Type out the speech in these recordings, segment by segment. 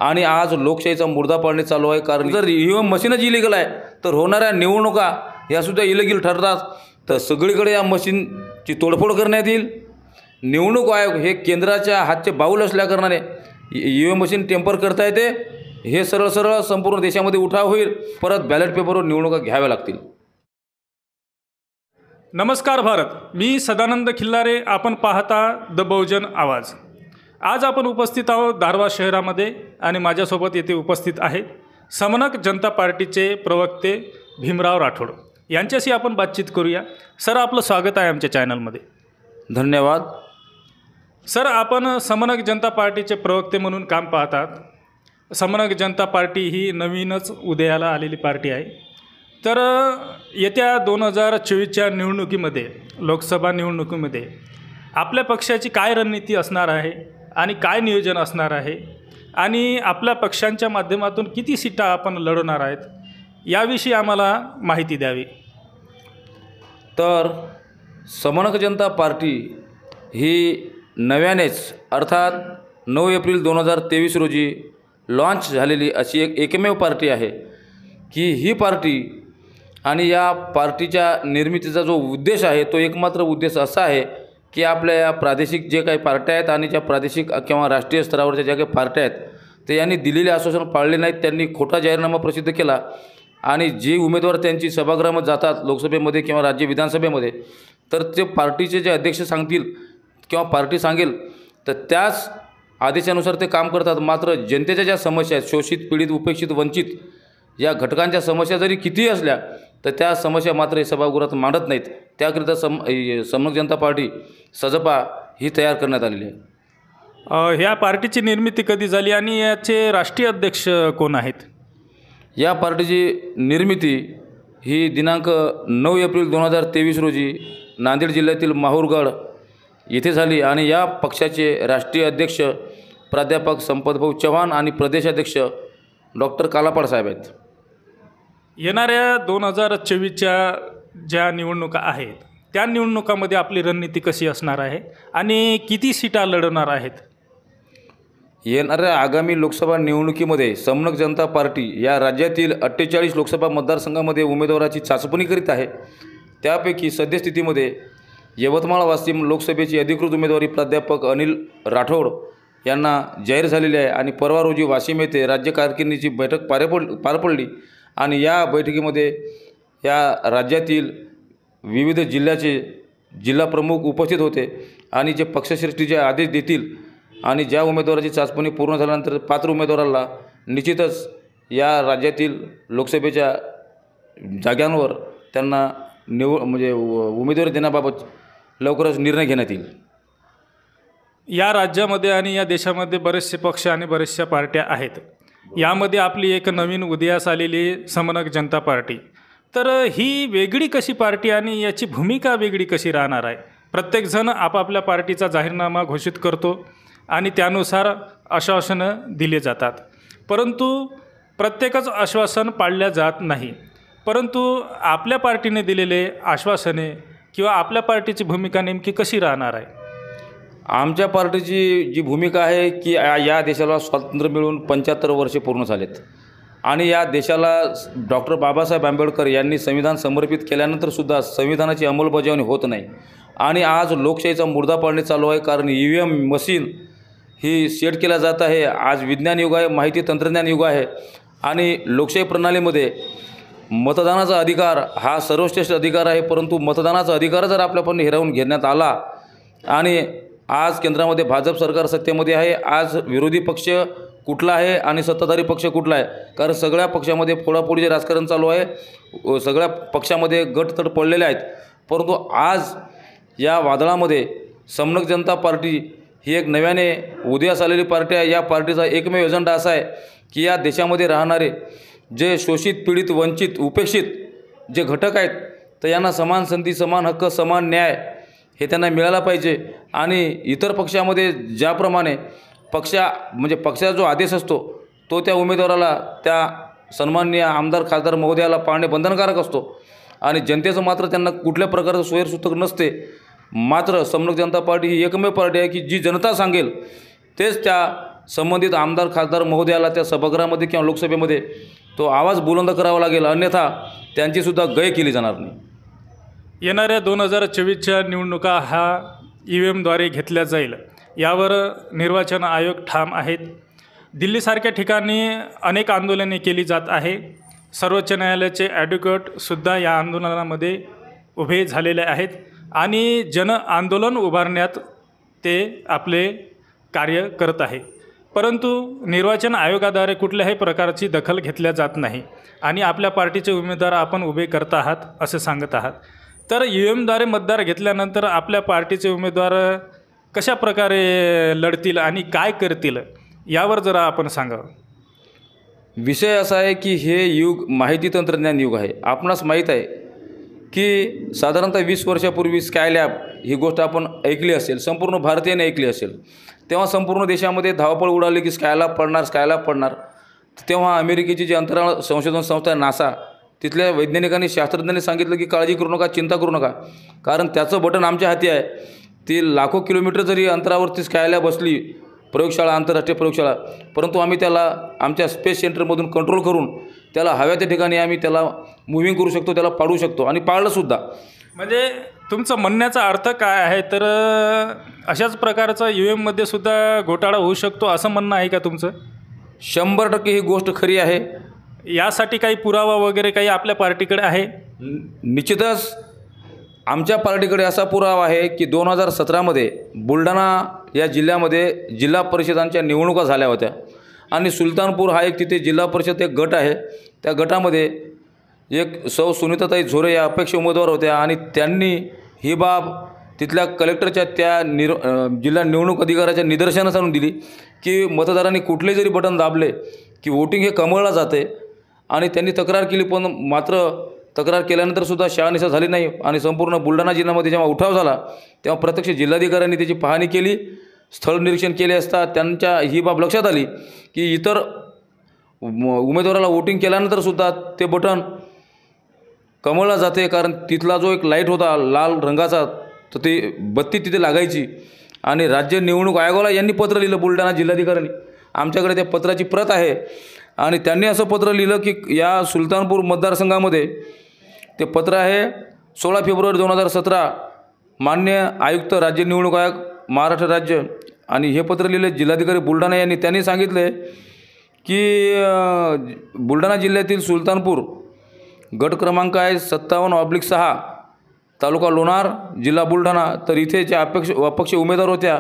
आणि आज लोकशाहीचा मुर्दा पाडणे चालू आहे। कारण जर EVM मशीनच इलिगल आहे तर होणाऱ्या निवडणुका यासुद्धा इलिगल ठरतात। तर सगळीकडे या मशीनची तोडफोड करण्यात येईल। निवडणूक आयोग हे केंद्राच्या हातचे बाऊल असल्याकारणाने EVM मशीन टेम्पर करता येते, हे सरळ सरळ संपूर्ण देशामध्ये उठाव होईल। परत बॅलेट पेपरवर निवडणुका घ्याव्या लागतील। नमस्कार भारत, मी सदानंद खिल्लारे, आपण पाहता द बहुजन आवाज। आज आपण उपस्थित आहोत धारवाड शहरामध्ये आणि माझ्यासोबत येथे उपस्थित आहेत समनक जनता पार्टीचे प्रवक्ते भीमराव राठोड। यांच्याशी आपण बातचीत करूया। सर, आपलं स्वागत आहे आमच्या चॅनलमध्ये। धन्यवाद। सर, आपण समनक जनता पार्टीचे प्रवक्ते म्हणून काम पाहतात। समनक जनता पार्टी ही नवीनच उदयाला आलेली पार्टी आहे। तर येत्या 2024च्या निवडणुकीमध्ये, लोकसभा निवडणुकीमध्ये आपल्या पक्षाची काय रणनीती असणार आहे आणि काय नियोजन असणार आहे आणि आपल्या पक्षांच्या माध्यमातून किती सीटा आपण लढवणार आहेत, याविषयी आम्हाला माहिती द्यावी। तर समनक जनता पार्टी ही नव्यानेच अर्थात 9 एप्रिल 2023 रोजी लॉन्च झालेली अशी एकमेव पार्टी आहे की ही पार्टी आणि या पार्टीच्या निर्मितीचा जो उद्देश आहे तो एकमात्र उद्देश असा आहे की आपल्या या प्रादेशिक जे काही पार्ट्या आहेत आणि ज्या प्रादेशिक किंवा राष्ट्रीय स्तरावरच्या ज्या काही पार्ट्या आहेत ते यांनी दिलेले आश्वासन पाळले नाहीत। त्यांनी खोटा जाहीरनामा प्रसिद्ध केला आणि जे उमेदवार त्यांची सभागृहामध्ये जातात लोकसभेमध्ये किंवा राज्य विधानसभेमध्ये, तर ते पार्टीचे जे अध्यक्ष सांगतील किंवा पार्टी सांगेल तर त्याच आदेशानुसार ते काम करतात। मात्र जनतेच्या ज्या समस्या आहेत, शोषित, पीडित, उपेक्षित, वंचित या घटकांच्या समस्या जरी कितीही असल्या तर त्या समस्या मात्र हे सभागृहात मांडत नाहीत। त्याकरिता समनक जनता पार्टी सजपा ही तयार करण्यात आलेली आहे। ह्या पार्टीची निर्मिती कधी झाली आणि याचे राष्ट्रीय अध्यक्ष कोण आहेत? या पार्टीची निर्मिती ही दिनांक 9 एप्रिल 2023 रोजी नांदेड जिल्ह्यातील माहूरगड येथे झाली आणि या पक्षाचे राष्ट्रीय अध्यक्ष प्राध्यापक संपतभाऊ चव्हाण आणि प्रदेशाध्यक्ष डॉक्टर कालापाड साहेब आहेत। येणाऱ्या 2024च्या ज्या निवडणुका आहेत त्या निवडणुकामध्ये आपली रणनीती कशी असणार आहे आणि किती सीटा लढवणार आहेत? येणाऱ्या आगामी लोकसभा निवडणुकीमध्ये समनक जनता पार्टी या राज्यातील 48 लोकसभा मतदारसंघामध्ये उमेदवाराची चाचपणी करीत आहे। त्यापैकी सद्यस्थितीमध्ये यवतमाळ वाशिम लोकसभेची अधिकृत उमेदवारी प्राध्यापक अनिल राठोड यांना जाहीर झालेली आहे आणि परवा रोजी वाशिम येथे राज्य कारकिर्दीची बैठक पार पडली आणि या बैठकीमध्ये या राज्यातील विविध जिल्ह्याचे जिल्हा प्रमुख उपस्थित होते आणि जे पक्षश्रेष्ठीचे आदेश देतील आणि ज्या उमेदवाराची चाचपणी पूर्ण झाल्यानंतर पात्र उमेदवाराला निश्चितच या राज्यातील लोकसभेच्या जागांवर त्यांना उमेदवारी देण्याबाबत लवकरच निर्णय घेण्यात येईल। या राज्यामध्ये आणि या देशामध्ये बरेचसे पक्ष आणि बरेचशा पार्ट्या आहेत। यामध्ये आपली एक नवीन उदयास आलेली समनक जनता पार्टी, तर ही वेगळी कशी पार्टी आणि याची भूमिका वेगळी कशी राहणार आहे? प्रत्येकजण आपापल्या पार्टीचा जाहीरनामा घोषित करतो आणि त्यानुसार आश्वासनं दिले जातात, परंतु प्रत्येकच आश्वासन पाळल्या जात नाही। परंतु आपल्या पार्टीने दिलेले आश्वासने किंवा आपल्या पार्टीची भूमिका नेमकी कशी राहणार आहे? आमच्या पार्टीची जी भूमिका आहे की या देशाला स्वातंत्र्य मिळून 75 वर्षे पूर्ण झालेत आणि या देशाला डॉक्टर बाबासाहेब आंबेडकर यांनी संविधान समर्पित केल्यानंतरसुद्धा संविधानाची अंमलबजावणी होत नाही आणि आज लोकशाहीचा मुर्दा पाडणे चालू आहे। कारण EVM मशीन ही सेट केला जात आहे। आज विज्ञान युग आहे, माहिती तंत्रज्ञान युग आहे आणि लोकशाही प्रणालीमध्ये मतदानाचा अधिकार हा सर्वश्रेष्ठ अधिकार आहे। परंतु मतदानाचा अधिकार जर आपल्याकडून हिरावून घेण्यात आला आणि आज केंद्रामध्ये भाजप सरकार सत्तेमध्ये आहे, आज विरोधी पक्ष कुठला आहे आणि सत्ताधारी पक्ष कुठला आहे, कारण सगळ्या पक्षामध्ये फोडाफोडीचे राजकारण चालू आहे, सगळ्या पक्षामध्ये गटतट पडलेले आहेत। परंतु आज या वादळामध्ये समनक जनता पार्टी ही एक नव्याने उदयास आलेली पार्टी आहे। या पार्टीचा एकमेव एजेंडा असा आहे की या देशामध्ये राहणारे जे शोषित, पीडित, वंचित, उपेक्षित जे घटक आहेत तर यांना समान संधी, समान हक्क, समान न्याय हे त्यांना मिळाला पाहिजे आणि इतर पक्षामध्ये ज्याप्रमाणे पक्षाचा जो आदेश असतो तो त्या उमेदवाराला, त्या सन्माननीय आमदार खासदार महोदयाला पाळणे बंधनकारक असतो आणि जनतेचं मात्र त्यांना कुठल्या प्रकारचं सोयीसूचक नसते। मात्र समनक जनता पार्टी ही एकमेव पार्टी आहे की जी जनता सांगेल तेच त्या संबंधित आमदार खासदार महोदयाला त्या सभागृहामध्ये किंवा लोकसभेमध्ये तो आवाज बुलंद करावा लागेल, अन्यथा त्यांचीसुद्धा गय केली जाणार नाही. येणाऱ्या 2024च्या निवडणुका हा EVMद्वारे घेतल्या जाईल यावर निर्वाचन आयोग ठाम आहेत. दिल्लीसारख्या ठिकाणी अनेक आंदोलने केली जात आहे. सर्वोच्च न्यायालयाचे ॲडव्होकेटसुद्धा या आंदोलनामध्ये उभे झालेले आहेत आणि जन आंदोलन उभारण्यात ते आपले कार्य करत आहे. परंतु निर्वाचन आयोगाद्वारे कुठल्याही प्रकारची दखल घेतल्या जात नाही आणि आपल्या पार्टीचे उमेदवार आपण उभे करत आहात असे सांगत आहात. तर EVMद्वारे मतदार घेतल्यानंतर आपल्या पार्टीचे उमेदवार कशा प्रकारे लढतील आणि काय करतील यावर जरा आपण सांगावं. विषय असा आहे की हे युग माहिती तंत्रज्ञान युग आहे. आपणास माहीत आहे की साधारणतः 20 वर्षापूर्वी स्कायलॅब ही गोष्ट आपण ऐकली असेल, संपूर्ण भारतीयाने ऐकली असेल. तेव्हा संपूर्ण देशामध्ये धावपळ उडाली की स्कायलॅब पडणार. तेव्हा अमेरिकेची जी अंतराळ संशोधन संस्था आहे नासा, तिथल्या वैज्ञानिकांनी शास्त्रज्ञांनी सांगितलं की काळजी करू नका, चिंता करू नका, कारण त्याचं बटन आमच्या हाती आहे. ती लाखो किलोमीटर जरी अंतरावरती स्कायलॅब बसली प्रयोगशाळा, आंतरराष्ट्रीय प्रयोगशाळा, परंतु आम्ही त्याला आमच्या स्पेस सेंटरमधून कंट्रोल करून त्याला हव्या त्या ठिकाणी आम्ही त्याला मूव्हिंग करू शकतो, त्याला पाडू शकतो आणि पाळलंसुद्धा. म्हणजे तुमचं म्हणण्याचा अर्थ काय आहे, तर अशाच प्रकारचा EVMमध्ये सुद्धा घोटाळा होऊ शकतो असं म्हणणं आहे का तुमचं? 100% ही गोष्ट खरी आहे. यासाठी काही पुरावा वगैरे काही आपल्या पार्टीकडे आहे? निश्चितच आमच्या पार्टीकडे असा पुरावा आहे की 2017मध्ये बुलढाणा या जिल्ह्यामध्ये जिल्हा परिषदांच्या निवडणुका झाल्या होत्या आणि सुलतानपूर हा एक तिथे जिल्हा परिषद एक गट आहे. त्या गटामध्ये एक सौ सुनीताताई झोरे या अपेक्ष उमेदवार होत्या आणि त्यांनी ही बाब तिथल्या कलेक्टरच्या त्या जिल्हा निवडणूक अधिकाऱ्याच्या निदर्शनास आणून दिली की मतदारांनी कुठले जरी बटन दाबले की वोटिंग हे कमळला जाते आणि त्यांनी तक्रार केली. पण मात्र तक्रार केल्यानंतरसुद्धा शहानिशा झाली नाही आणि संपूर्ण बुलढाणा जिल्ह्यामध्ये जेव्हा उठाव झाला तेव्हा प्रत्यक्ष जिल्हाधिकाऱ्यांनी त्याची पाहणी केली, स्थळ निरीक्षण केले असता त्यांच्या ही बाब लक्षात आली की इतर उमेदवाराला वोटिंग केल्यानंतरसुद्धा ते बटन कमळला जाते, कारण तिथला जो एक लाईट होता लाल रंगाचा तर ती बत्ती तिथे लागायची. आणि राज्य निवडणूक आयोगाला यांनी पत्र लिहिलं, बुलढाणा जिल्हाधिकाऱ्यांनी. आमच्याकडे त्या पत्राची प्रत आहे आणि त्यांनी असं पत्र लिहिलं की या सुलतानपूर मतदारसंघामध्ये ते पत्र आहे 16 फेब्रुवारी 2017 मान्य आयुक्त राज्य निवडणूक आयोग महाराष्ट्र राज्य. आणि हे पत्र लिहिले जिल्हाधिकारी बुलढाणा यांनी. त्यांनी सांगितले की बुलढाणा जिल्ह्यातील सुलतानपूर गट क्रमांक आहे 57/6 तालुका लोणार जिल्हा बुलढाणा. तर इथे ज्या अपक्ष उमेदवार होत्या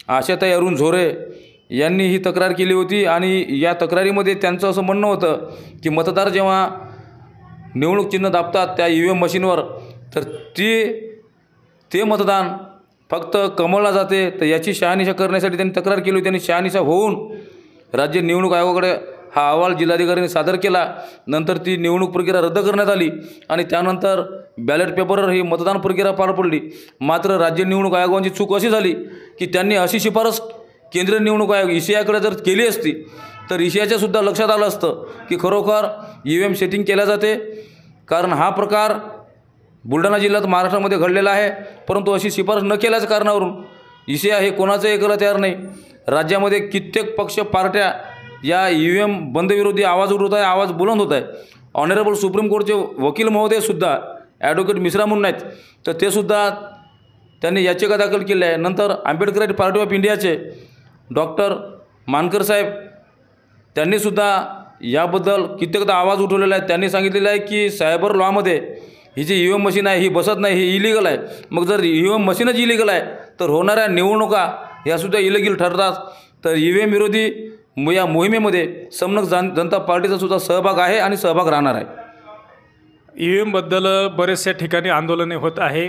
आशाताई अरुण झोरे यांनी ही तक्रार केली होती आणि या तक्रारीमध्ये त्यांचं असं म्हणणं होतं की मतदार जेव्हा निवडणूक चिन्ह दाबतात त्या EVM मशीनवर तर ते मतदान फक्त कमळला जाते. तर याची शहानिशा करण्यासाठी त्यांनी तक्रार केली होती आणि शहानिशा होऊन राज्य निवडणूक आयोगाकडे हा अहवाल जिल्हाधिकाऱ्यांनी सादर केला. नंतर ती निवडणूक प्रक्रिया रद्द करण्यात आली आणि त्यानंतर बॅलेट पेपरवर ही मतदान प्रक्रिया पार पडली. मात्र राज्य निवडणूक आयोगाची चूक अशी झाली की त्यांनी अशी शिफारस केंद्रीय निवडणूक आयोग ECIकडे जर केली असती तर ECIच्यासुद्धा लक्षात आलं असतं की खरोखर EVM सेटिंग केल्या जाते, कारण हा प्रकार बुलढाणा जिल्ह्यात महाराष्ट्रामध्ये घडलेला आहे. परंतु अशी शिफारस न केल्याच्या कारणावरून ECI हे कोणाचं ऐकायला तयार नाही. राज्यामध्ये कित्येक पक्ष पार्ट्या या EVM बंदविरोधी आवाज उठवत आहे, आवाज बुलंद होत आहे. ऑनरेबल सुप्रीम कोर्टचे वकील महोदयसुद्धा ॲडव्होकेट मिश्रा म्हणून आहेत, तर ते सुद्धा त्यांनी याचिका दाखल केली आहे. नंतर आंबेडकराईट पार्टी ऑफ इंडियाचे डॉक्टर मानकर साहेब त्यांनीसुद्धा याबद्दल कित्येकदा आवाज उठवलेला आहे. त्यांनी सांगितलेलं आहे की सायबर लॉमध्ये ही जी EVM मशीन आहे ही बसत नाही, ही इलिगल आहे. मग जर EVM मशीनच इलिगल आहे तर होणाऱ्या निवडणुका ह्यासुद्धा इलिगल ठरतात. तर EVM विरोधी या मोहिमेमध्ये समनक जनता पार्टीचा सुद्धा सहभाग आहे आणि सहभाग राहणार आहे. EVMबद्दल बरेचशा ठिकाणी आंदोलने होत आहे.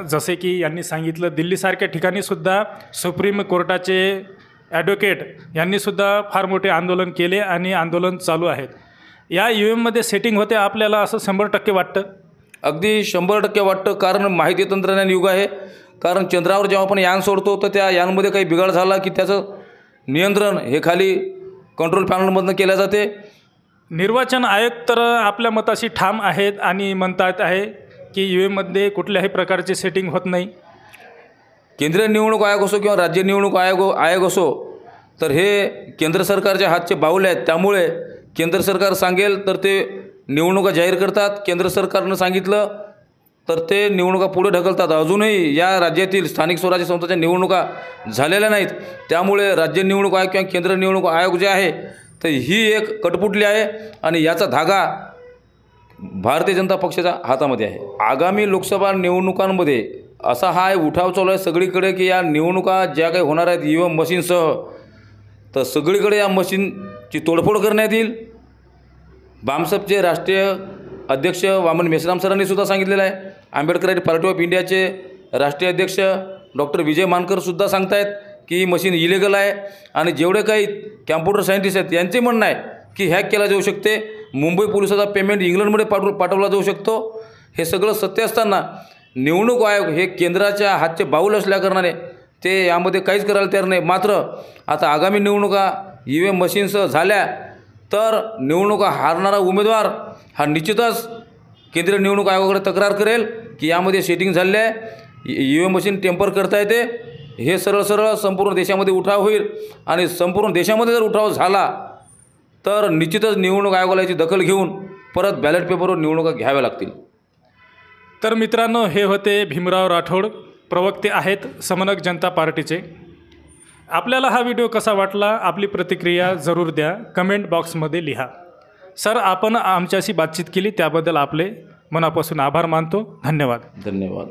जसे की यांनी सांगितलं दिल्लीसारख्या ठिकाणीसुद्धा सुप्रीम कोर्टाचे ॲडव्होकेट यांनीसुद्धा फार मोठे आंदोलन केले आणि आंदोलन चालू आहेत. या EVMमध्ये सेटिंग होते आपल्याला असं 100% वाटतं? अगदी 100% वाटतं, कारण माहिती तंत्रज्ञान युग आहे. कारण चंद्रावर जेव्हा आपण यान सोडतो तर त्या यानमध्ये काही बिघाड झाला की त्याचं नियंत्रण हे खाली कंट्रोल पॅनलमधून केल्या जाते. निर्वाचन आयोग तर आपल्या मताशी ठाम आहेत आणि म्हणतात आहे की EVMमध्ये कुठल्याही प्रकारची सेटिंग होत नाही. केंद्रीय निवडणूक आयोग असो किंवा राज्य निवडणूक आयोग असो तर हे केंद्र सरकारच्या हातचे बाऊल आहेत. त्यामुळे केंद्र सरकार सांगेल तर ते निवडणुका जाहीर करतात, केंद्र सरकारनं सांगितलं तर ते निवडणुका पुढे ढकलतात. अजूनही या राज्यातील स्थानिक स्वराज्य संस्थांच्या निवडणुका झालेल्या नाहीत. त्यामुळे राज्य निवडणूक आयोग किंवा केंद्र निवडणूक आयोग जे आहे तर ही एक कटपुटली आहे आणि याचा धागा भारतीय जनता पक्षाच्या हातामध्ये आहे. आगामी लोकसभा निवडणुकांमध्ये असा हा उठाव चालू आहे सगळीकडे की या निवडणुका ज्या काही होणार आहेत EVM मशीनसह, तर सगळीकडे या मशीनची तोडफोड करण्यात येईल. बामसपचे राष्ट्रीय अध्यक्ष वामन मेश्राम सरांनी सुद्धा सांगितलेलं आहे. आंबेडकर पार्टी ऑफ इंडियाचे राष्ट्रीय अध्यक्ष डॉक्टर विजय मानकरसुद्धा सांगत आहेत की ही मशीन इलिगल आहे आणि जेवढे काही कॅम्प्युटर सायंटिस्ट आहेत यांचे म्हणणं आहे की हॅक केला जाऊ शकते, मुंबई पोलिसाचा पेमेंट इंग्लंडमध्ये पाठवला जाऊ शकतो. हे सगळं सत्य असताना निवडणूक आयोग हे केंद्राच्या हातचे बाऊल असल्याकारणाने ते यामध्ये काहीच करायला तयार नाही. मात्र आता आगामी निवडणुका EVM मशीनसह झाल्या तर निवडणुका हारणारा उमेदवार हा निश्चितच केंद्रीय निवडणूक आयोगाकडे तक्रार करेल की यामध्ये सेटिंग झाले आहे, EVM मशीन टेम्पर करता येते. हे सरळ संपूर्ण देशामध्ये उठाव होईल आणि संपूर्ण देशामध्ये जर उठाव झाला तर निश्चितच निवडणूक आयोगाला याची दखल घेऊन परत बॅलेट पेपरवर निवडणुका घ्याव्या लागतील. तर मित्रांनो, हे होते भीमराव राठोड, प्रवक्ते आहेत समनक जनता पार्टीचे. आपल्याला हा व्हिडिओ कसा वाटला आपली प्रतिक्रिया जरूर द्या, कमेंट बॉक्समध्ये लिहा. सर, आपण आमच्याशी बातचीत केली त्याबद्दल आपले मनापासून आभार मानतो. धन्यवाद. धन्यवाद.